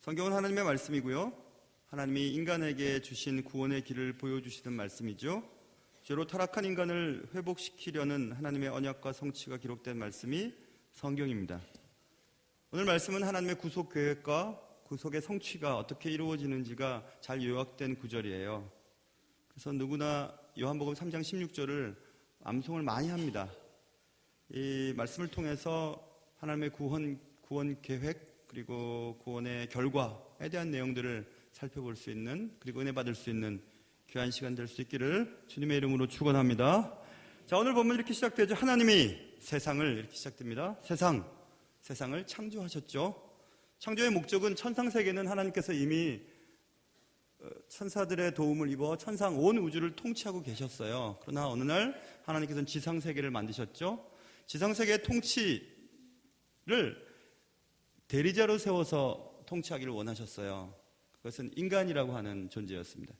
성경은 하나님의 말씀이고요. 하나님이 인간에게 주신 구원의 길을 보여주시는 말씀이죠. 죄로 타락한 인간을 회복시키려는 하나님의 언약과 성취가 기록된 말씀이 성경입니다. 오늘 말씀은 하나님의 구속 계획과 구속의 성취가 어떻게 이루어지는지가 잘 요약된 구절이에요. 그래서 누구나 요한복음 3장 16절을 암송을 많이 합니다. 이 말씀을 통해서 하나님의 구원 계획 그리고 구원의 결과에 대한 내용들을 살펴볼 수 있는, 그리고 은혜 받을 수 있는 귀한 시간 될 수 있기를 주님의 이름으로 축원합니다. 자, 오늘 본문 이렇게 시작되죠. 하나님이 세상을, 이렇게 시작됩니다. 세상을 창조하셨죠. 창조의 목적은 천상세계는 하나님께서 이미 천사들의 도움을 입어 천상 온 우주를 통치하고 계셨어요. 그러나 어느 날 하나님께서는 지상세계를 만드셨죠. 지상세계의 통치를 대리자로 세워서 통치하기를 원하셨어요. 그것은 인간이라고 하는 존재였습니다.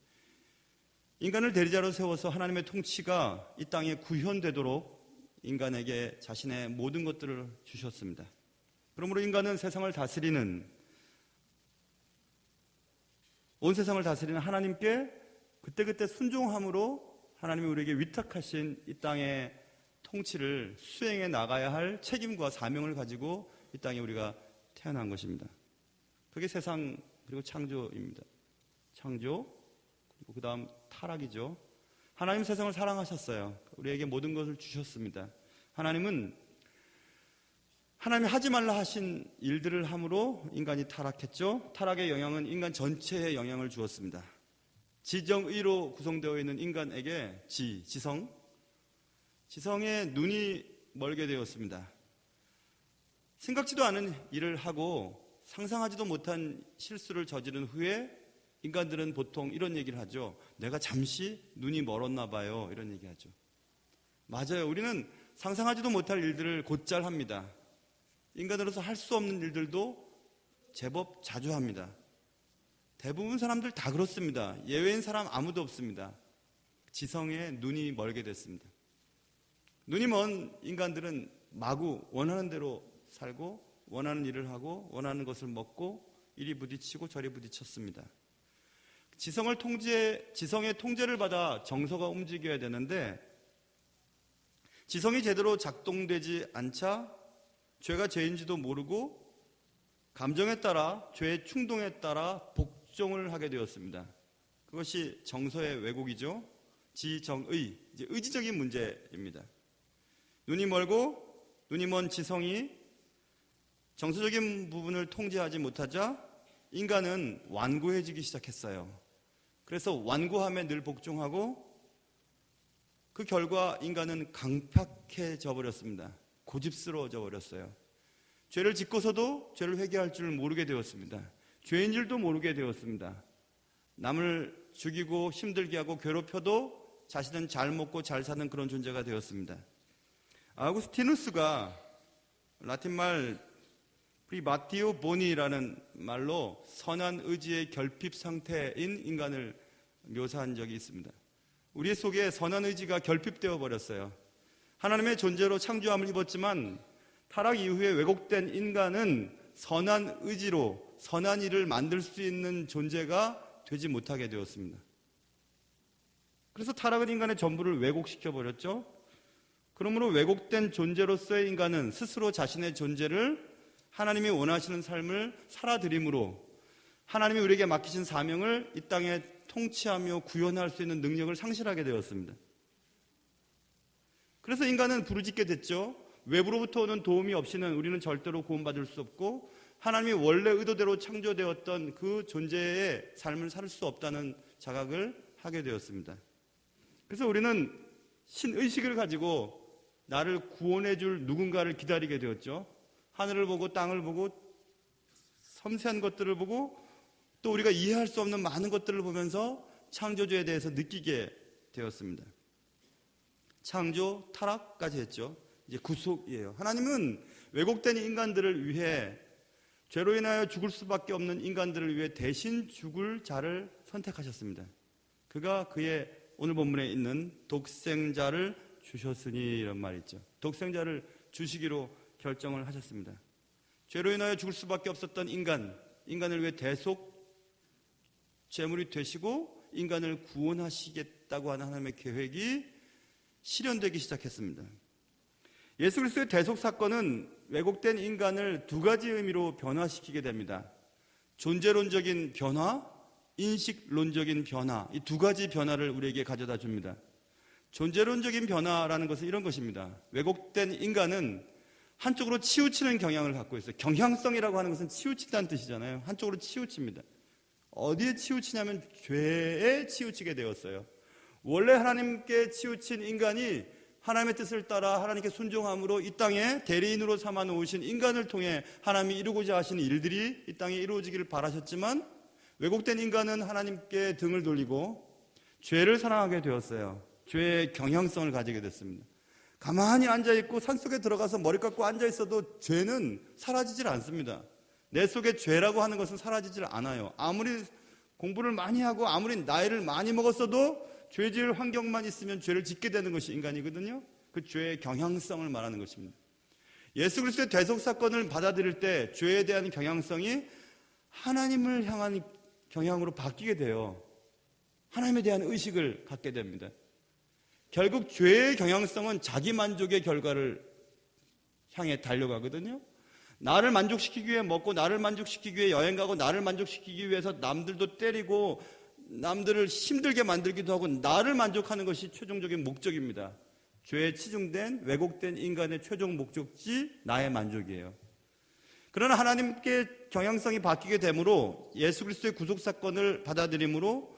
인간을 대리자로 세워서 하나님의 통치가 이 땅에 구현되도록 인간에게 자신의 모든 것들을 주셨습니다. 그러므로 인간은 온 세상을 다스리는 하나님께 그때그때 순종함으로 하나님이 우리에게 위탁하신 이 땅의 통치를 수행해 나가야 할 책임과 사명을 가지고 이 땅에 우리가 태어난 것입니다. 그게 세상 그리고 창조입니다. 창조, 그리고 그 다음 타락이죠. 하나님 세상을 사랑하셨어요. 우리에게 모든 것을 주셨습니다. 하나님이 하지 말라 하신 일들을 함으로 인간이 타락했죠. 타락의 영향은 인간 전체에 영향을 주었습니다. 지정의로 구성되어 있는 인간에게 지성의 눈이 멀게 되었습니다. 생각지도 않은 일을 하고 상상하지도 못한 실수를 저지른 후에 인간들은 보통 이런 얘기를 하죠. 내가 잠시 눈이 멀었나 봐요. 이런 얘기하죠. 맞아요. 우리는 상상하지도 못할 일들을 곧잘 합니다. 인간으로서 할 수 없는 일들도 제법 자주 합니다. 대부분 사람들 다 그렇습니다. 예외인 사람 아무도 없습니다. 지성에 눈이 멀게 됐습니다. 눈이 먼 인간들은 마구 원하는 대로 살고 원하는 일을 하고 원하는 것을 먹고 이리 부딪히고 저리 부딪혔습니다. 지성의 통제를 받아 정서가 움직여야 되는데 지성이 제대로 작동되지 않자 죄가 죄인지도 모르고 감정에 따라, 죄의 충동에 따라 복종을 하게 되었습니다. 그것이 정서의 왜곡이죠. 지정의, 이제 의지적인 문제입니다. 눈이 먼 지성이 정서적인 부분을 통제하지 못하자 인간은 완고해지기 시작했어요. 그래서 완고함에 늘 복종하고 그 결과 인간은 강팍해져 버렸습니다. 고집스러워져 버렸어요. 죄를 짓고서도 죄를 회개할 줄 모르게 되었습니다. 죄인 줄도 모르게 되었습니다. 남을 죽이고 힘들게 하고 괴롭혀도 자신은 잘 먹고 잘 사는 그런 존재가 되었습니다. 아우구스티누스가 라틴말 프리마티오 보니라는 말로 선한 의지의 결핍 상태인 인간을 묘사한 적이 있습니다. 우리 속에 선한 의지가 결핍되어 버렸어요. 하나님의 존재로 창조함을 입었지만 타락 이후에 왜곡된 인간은 선한 의지로 선한 일을 만들 수 있는 존재가 되지 못하게 되었습니다. 그래서 타락은 인간의 전부를 왜곡시켜 버렸죠. 그러므로 왜곡된 존재로서의 인간은 스스로 자신의 존재를 하나님이 원하시는 삶을 살아드림으로 하나님이 우리에게 맡기신 사명을 이 땅에 통치하며 구현할 수 있는 능력을 상실하게 되었습니다. 그래서 인간은 부르짖게 됐죠. 외부로부터 오는 도움이 없이는 우리는 절대로 구원받을 수 없고 하나님이 원래 의도대로 창조되었던 그 존재의 삶을 살 수 없다는 자각을 하게 되었습니다. 그래서 우리는 신의식을 가지고 나를 구원해 줄 누군가를 기다리게 되었죠. 하늘을 보고 땅을 보고 섬세한 것들을 보고 또 우리가 이해할 수 없는 많은 것들을 보면서 창조주에 대해서 느끼게 되었습니다. 창조, 타락까지 했죠. 이제 구속이에요. 하나님은 왜곡된 인간들을 위해 죄로 인하여 죽을 수밖에 없는 인간들을 위해 대신 죽을 자를 선택하셨습니다. 그가 그의 오늘 본문에 있는 독생자를 주셨으니 이런 말이 있죠. 독생자를 주시기로 결정을 하셨습니다. 죄로 인하여 죽을 수밖에 없었던 인간, 인간을 위해 대속 제물이 되시고 인간을 구원하시겠다고 하는 하나님의 계획이 실현되기 시작했습니다. 예수 그리스도의 대속 사건은 왜곡된 인간을 두 가지 의미로 변화시키게 됩니다. 존재론적인 변화, 인식론적인 변화, 이 두 가지 변화를 우리에게 가져다 줍니다. 존재론적인 변화라는 것은 이런 것입니다. 왜곡된 인간은 한쪽으로 치우치는 경향을 갖고 있어요. 경향성이라고 하는 것은 치우친다는 뜻이잖아요. 한쪽으로 치우칩니다. 어디에 치우치냐면 죄에 치우치게 되었어요. 원래 하나님께 치우친 인간이 하나님의 뜻을 따라 하나님께 순종함으로 이 땅에 대리인으로 삼아 놓으신 인간을 통해 하나님이 이루고자 하시는 일들이 이 땅에 이루어지기를 바라셨지만 왜곡된 인간은 하나님께 등을 돌리고 죄를 사랑하게 되었어요. 죄의 경향성을 가지게 됐습니다. 가만히 앉아있고 산속에 들어가서 머리 깎고 앉아있어도 죄는 사라지질 않습니다. 내 속에 죄라고 하는 것은 사라지질 않아요. 아무리 공부를 많이 하고 아무리 나이를 많이 먹었어도 죄 지을 환경만 있으면 죄를 짓게 되는 것이 인간이거든요. 그 죄의 경향성을 말하는 것입니다. 예수 그리스도의 대속 사건을 받아들일 때 죄에 대한 경향성이 하나님을 향한 경향으로 바뀌게 돼요. 하나님에 대한 의식을 갖게 됩니다. 결국 죄의 경향성은 자기 만족의 결과를 향해 달려가거든요. 나를 만족시키기 위해 먹고 나를 만족시키기 위해 여행 가고 나를 만족시키기 위해서 남들도 때리고 남들을 힘들게 만들기도 하고 나를 만족하는 것이 최종적인 목적입니다. 죄에 치중된 왜곡된 인간의 최종 목적지 나의 만족이에요. 그러나 하나님께 경향성이 바뀌게 되므로 예수 그리스도의 구속사건을 받아들임으로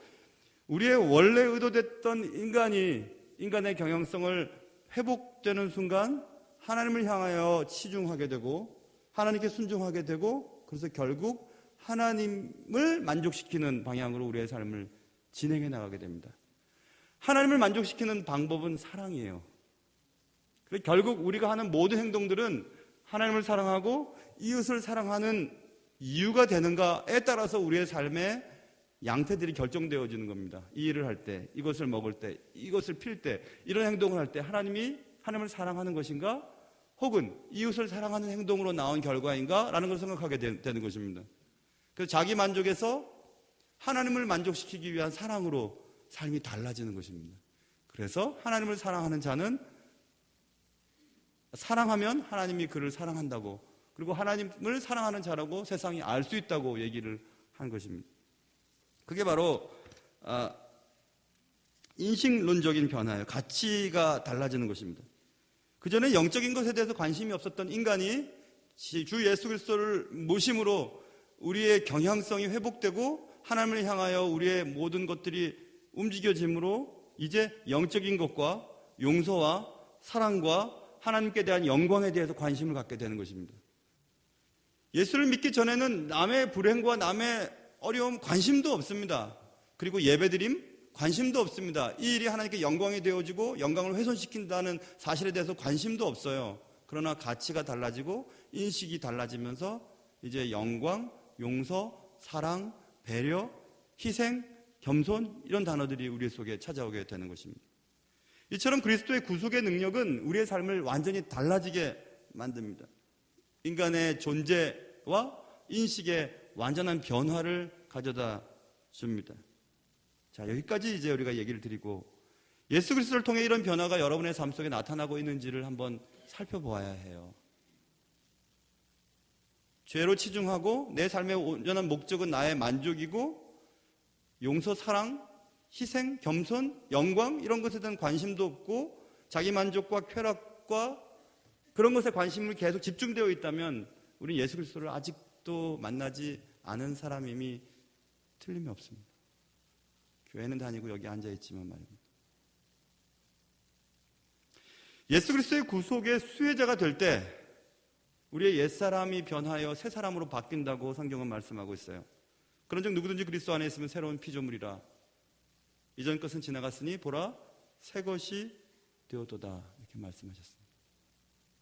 우리의 원래 의도됐던 인간의 경향성을 회복되는 순간 하나님을 향하여 치중하게 되고 하나님께 순종하게 되고 그래서 결국 하나님을 만족시키는 방향으로 우리의 삶을 진행해 나가게 됩니다. 하나님을 만족시키는 방법은 사랑이에요. 그래서 결국 우리가 하는 모든 행동들은 하나님을 사랑하고 이웃을 사랑하는 이유가 되는가에 따라서 우리의 삶의 양태들이 결정되어지는 겁니다. 이 일을 할 때, 이것을 먹을 때, 이것을 필 때, 이런 행동을 할 때 하나님을 사랑하는 것인가? 혹은 이웃을 사랑하는 행동으로 나온 결과인가? 라는 걸 생각하게 되는 것입니다. 그래서 자기 만족에서 하나님을 만족시키기 위한 사랑으로 삶이 달라지는 것입니다. 그래서 하나님을 사랑하는 자는 사랑하면 하나님이 그를 사랑한다고, 그리고 하나님을 사랑하는 자라고 세상이 알 수 있다고 얘기를 한 것입니다. 그게 바로 인식론적인 변화예요. 가치가 달라지는 것입니다. 그전에 영적인 것에 대해서 관심이 없었던 인간이 주 예수 그리스도를 모심으로 우리의 경향성이 회복되고 하나님을 향하여 우리의 모든 것들이 움직여짐으로 이제 영적인 것과 용서와 사랑과 하나님께 대한 영광에 대해서 관심을 갖게 되는 것입니다. 예수를 믿기 전에는 남의 불행과 남의 어려움 관심도 없습니다. 그리고 예배드림 관심도 없습니다. 이 일이 하나님께 영광이 되어지고 영광을 훼손시킨다는 사실에 대해서 관심도 없어요. 그러나 가치가 달라지고 인식이 달라지면서 이제 영광, 용서, 사랑, 배려, 희생, 겸손 이런 단어들이 우리 속에 찾아오게 되는 것입니다. 이처럼 그리스도의 구속의 능력은 우리의 삶을 완전히 달라지게 만듭니다. 인간의 존재와 인식의 완전한 변화를 가져다 줍니다. 자, 여기까지 이제 우리가 얘기를 드리고 예수 그리스도를 통해 이런 변화가 여러분의 삶 속에 나타나고 있는지를 한번 살펴보아야 해요. 죄로 치중하고 내 삶의 온전한 목적은 나의 만족이고 용서, 사랑, 희생, 겸손, 영광 이런 것에 대한 관심도 없고 자기 만족과 쾌락과 그런 것에 관심을 계속 집중되어 있다면 우리는 예수 그리스도를 아직도 만나지 않은 사람임이 틀림이 없습니다. 교회는 다니고 여기 앉아있지만 말입니다. 예수 그리스도의 구속의 수혜자가 될 때 우리의 옛사람이 변하여 새 사람으로 바뀐다고 성경은 말씀하고 있어요. 그런즉 누구든지 그리스도 안에 있으면 새로운 피조물이라 이전 것은 지나갔으니 보라 새 것이 되었도다 이렇게 말씀하셨습니다.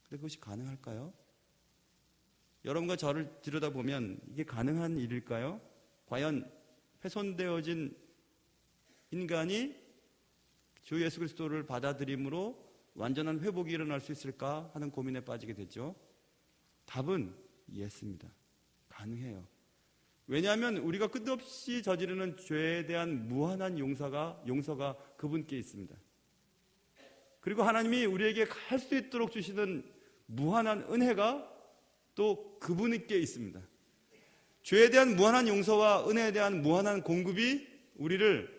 근데 그것이 가능할까요? 여러분과 저를 들여다보면 이게 가능한 일일까요? 과연 훼손되어진 인간이 주 예수 그리스도를 받아들임으로 완전한 회복이 일어날 수 있을까 하는 고민에 빠지게 됐죠. 답은 예스입니다. 가능해요. 왜냐하면 우리가 끝없이 저지르는 죄에 대한 무한한 용서가 그분께 있습니다. 그리고 하나님이 우리에게 갈 수 있도록 주시는 무한한 은혜가 또 그분께 있습니다. 죄에 대한 무한한 용서와 은혜에 대한 무한한 공급이 우리를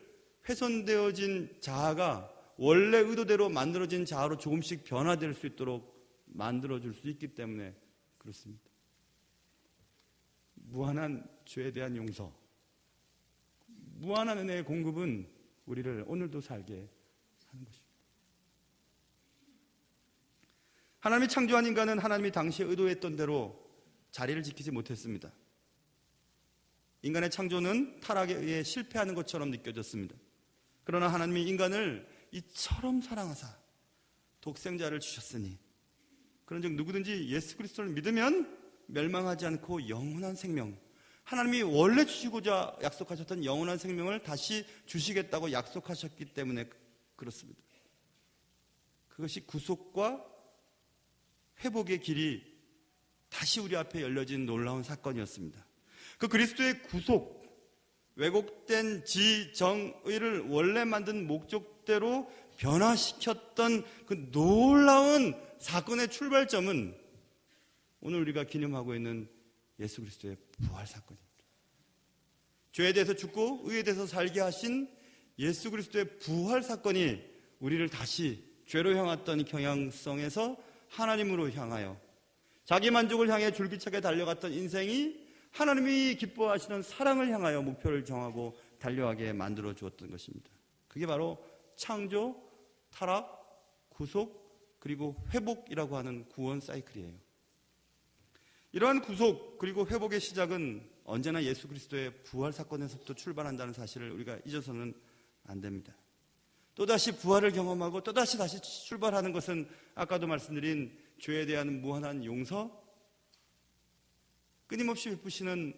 훼손되어진 자아가 원래 의도대로 만들어진 자아로 조금씩 변화될 수 있도록 만들어줄 수 있기 때문에 그렇습니다. 무한한 죄에 대한 용서, 무한한 은혜의 공급은 우리를 오늘도 살게 하는 것입니다. 하나님이 창조한 인간은 하나님이 당시에 의도했던 대로 자리를 지키지 못했습니다. 인간의 창조는 타락에 의해 실패하는 것처럼 느껴졌습니다. 그러나 하나님이 인간을 이처럼 사랑하사 독생자를 주셨으니 그런즉 누구든지 예수 그리스도를 믿으면 멸망하지 않고 영원한 생명, 하나님이 원래 주시고자 약속하셨던 영원한 생명을 다시 주시겠다고 약속하셨기 때문에 그렇습니다. 그것이 구속과 회복의 길이 다시 우리 앞에 열려진 놀라운 사건이었습니다. 그 그리스도의 구속, 왜곡된 지정의를 원래 만든 목적대로 변화시켰던 그 놀라운 사건의 출발점은 오늘 우리가 기념하고 있는 예수 그리스도의 부활 사건입니다. 죄에 대해서 죽고 의에 대해서 살게 하신 예수 그리스도의 부활 사건이 우리를 다시 죄로 향했던 경향성에서 하나님으로 향하여 자기 만족을 향해 줄기차게 달려갔던 인생이 하나님이 기뻐하시는 사랑을 향하여 목표를 정하고 달려가게 만들어 주었던 것입니다. 그게 바로 창조, 타락, 구속, 그리고 회복이라고 하는 구원 사이클이에요. 이러한 구속 그리고 회복의 시작은 언제나 예수 그리스도의 부활 사건에서부터 출발한다는 사실을 우리가 잊어서는 안 됩니다. 또다시 부활을 경험하고 또다시 출발하는 것은 아까도 말씀드린 죄에 대한 무한한 용서, 끊임없이 베푸시는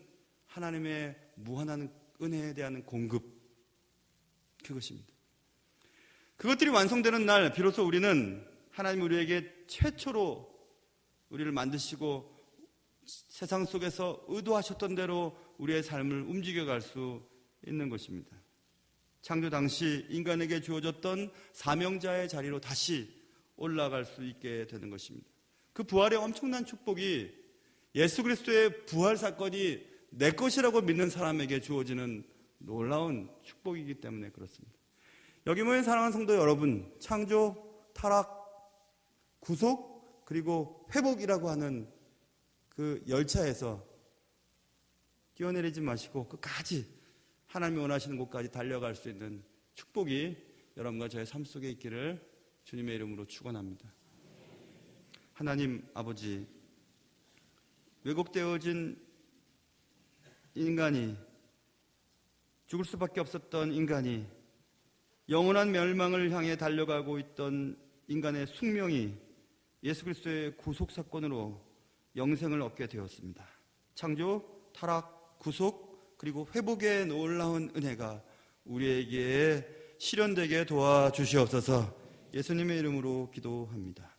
하나님의 무한한 은혜에 대한 공급, 그것입니다. 그것들이 완성되는 날 비로소 우리는 하나님 우리에게 최초로 우리를 만드시고 세상 속에서 의도하셨던 대로 우리의 삶을 움직여갈 수 있는 것입니다. 창조 당시 인간에게 주어졌던 사명자의 자리로 다시 올라갈 수 있게 되는 것입니다. 그 부활의 엄청난 축복이 예수 그리스도의 부활 사건이 내 것이라고 믿는 사람에게 주어지는 놀라운 축복이기 때문에 그렇습니다. 여기 모인 사랑하는 성도 여러분, 창조, 타락, 구속, 그리고 회복이라고 하는 그 열차에서 뛰어내리지 마시고 끝까지 하나님이 원하시는 곳까지 달려갈 수 있는 축복이 여러분과 저의 삶 속에 있기를 주님의 이름으로 축원합니다. 하나님 아버지, 왜곡되어진 인간이, 죽을 수밖에 없었던 인간이, 영원한 멸망을 향해 달려가고 있던 인간의 숙명이 예수 그리스도의 구속 사건으로 영생을 얻게 되었습니다. 창조, 타락, 구속, 그리고 회복의 놀라운 은혜가 우리에게 실현되게 도와주시옵소서. 예수님의 이름으로 기도합니다.